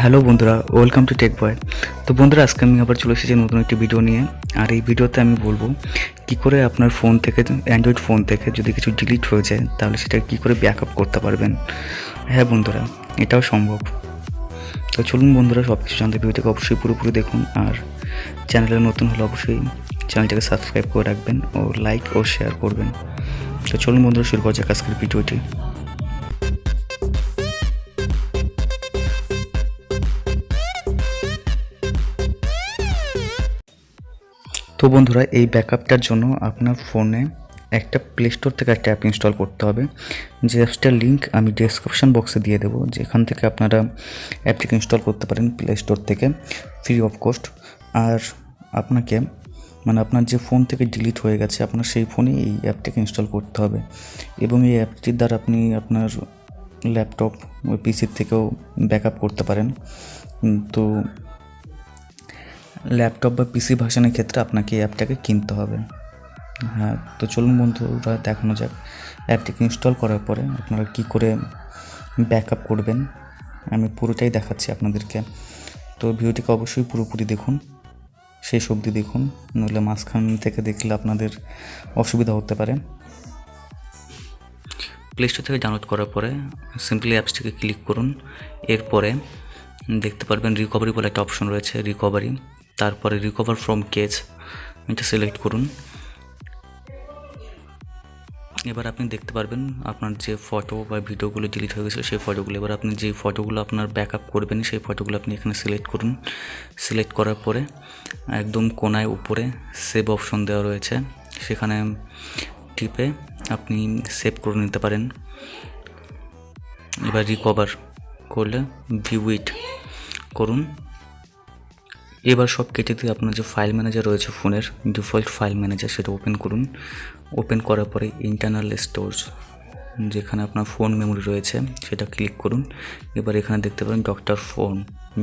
Hello বন্ধুরা, welcome to টেকবয়। তো বন্ধুরা, আজকে আমি আবার চলে এসেছি নতুন একটি ভিডিও নিয়ে। আর এই ভিডিওতে আমি বলবো কী করে আপনার ফোন থেকে, অ্যান্ড্রয়েড ফোন থেকে যদি কিছু ডিলিট হয়ে যায় তাহলে সেটা কী করে ব্যাকআপ করতে পারবেন। হ্যাঁ বন্ধুরা, এটাও সম্ভব। তো চলুন বন্ধুরা, সব কিছু জানতে ভিডিওটাকে অবশ্যই পুরোপুরি দেখুন। আর চ্যানেলে নতুন হলে অবশ্যই চ্যানেলটাকে সাবস্ক্রাইব করে রাখবেন ও লাইক ও শেয়ার করবেন। তো চলুন বন্ধুরা, শুরু করা যাক আজকের ভিডিওটি। তো বন্ধুরা, এই ব্যাকআপটার জন্য আপনার ফোনে একটা প্লে স্টোর থেকে একটা অ্যাপ ইনস্টল করতে হবে। যে অ্যাপসটার লিঙ্ক আমি ডেসক্রিপশন বক্সে দিয়ে দেবো, যেখান থেকে আপনারা অ্যাপটিকে ইনস্টল করতে পারেন প্লে স্টোর থেকে ফ্রি অফ কস্ট। আর আপনাকে আপনার যে ফোন থেকে ডিলিট হয়ে গেছে আপনার সেই ফোনে এই অ্যাপটিকে ইনস্টল করতে হবে। এবং এই অ্যাপটির দ্বারা আপনি আপনার ল্যাপটপ ও পিসির থেকেও ব্যাকআপ করতে পারেন। তো ল্যাপটপ বা পিসি ভার্সনের ক্ষেত্রে আপনাকে এই অ্যাপটাকে কিনতে হবে। হ্যাঁ, তো চলুন বন্ধুরা, দেখানো যাক অ্যাপটিকে ইনস্টল করার পরে আপনারা কি করে ব্যাকআপ করবেন। আমি পুরোটাই দেখাচ্ছি আপনাদেরকে। তো ভিডিওটিকে অবশ্যই পুরোপুরি দেখুন, শেষ অবধি দেখুন, নইলে মাঝখান থেকে দেখলে আপনাদের অসুবিধা হতে পারে। প্লে স্টোর থেকে ডাউনলোড করার পরে সিম্পলি অ্যাপসটিকে ক্লিক করুন। এরপরে দেখতে পারবেন রিকভারি বলে একটা অপশন রয়েছে, রিকভারি। তারপরে রিকভার ফ্রম কেচ এটা সিলেক্ট করুন। এবার আপনি দেখতে পারবেন আপনার যে ফটো বা ভিডিওগুলো ডিলিট হয়ে গেছিলো সেই ফটোগুলো। এবার আপনি যে ফটোগুলো আপনার ব্যাকআপ করবেন সেই ফটোগুলো আপনি এখানে সিলেক্ট করুন। সিলেক্ট করার পরে একদম কোনায় উপরে সেভ অপশন দেওয়া রয়েছে, সেখানে টিপে আপনি সেভ করে নিতে পারেন। এবার রিকভার করলে ভিউ ইট করুন। এবার সব কেটে দিয়ে আপনার যে ফাইল ম্যানেজার রয়েছে ফোনের ডিফল্ট ফাইল ম্যানেজার, সেটা ওপেন করুন। ওপেন করার পরে ইন্টারনাল স্টোরেজ, যেখানে আপনার ফোন মেমোরি রয়েছে সেটা ক্লিক করুন। এবার এখানে দেখতে পাবেন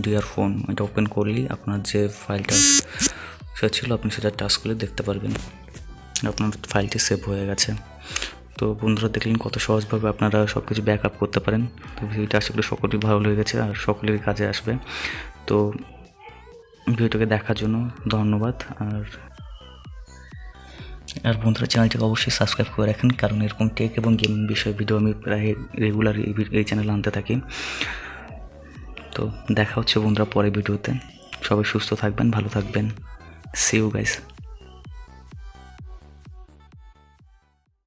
ডিয়ার ফোন, এটা ওপেন করলেই আপনার যে ফাইলটা সেটা ছিল আপনি সেটা টাচ করে দেখতে পারবেন আপনার ফাইলটি সেভ হয়ে গেছে। তো বন্ধুরা, দেখলেন কত সহজভাবে আপনারা সব কিছু ব্যাকআপ করতে পারেন। তো ভিডিওটা আশা করি সকলেরই ভালো লেগেছে আর সকলেরই কাজে আসবে। তো ভিডিওটাকে দেখার জন্য ধন্যবাদ। আর বন্ধুরা, চ্যানেলটিকে অবশ্যই সাবস্ক্রাইব করে রাখেন, কারণ এরকম টেক এবং গেমিং বিষয়ে ভিডিও আমি প্রায় রেগুলার এই চ্যানেলে আনতে থাকি। তো দেখা হচ্ছে বন্ধুরা পরের ভিডিওতে। সবাই সুস্থ থাকবেন, ভালো থাকবেন। See you guys.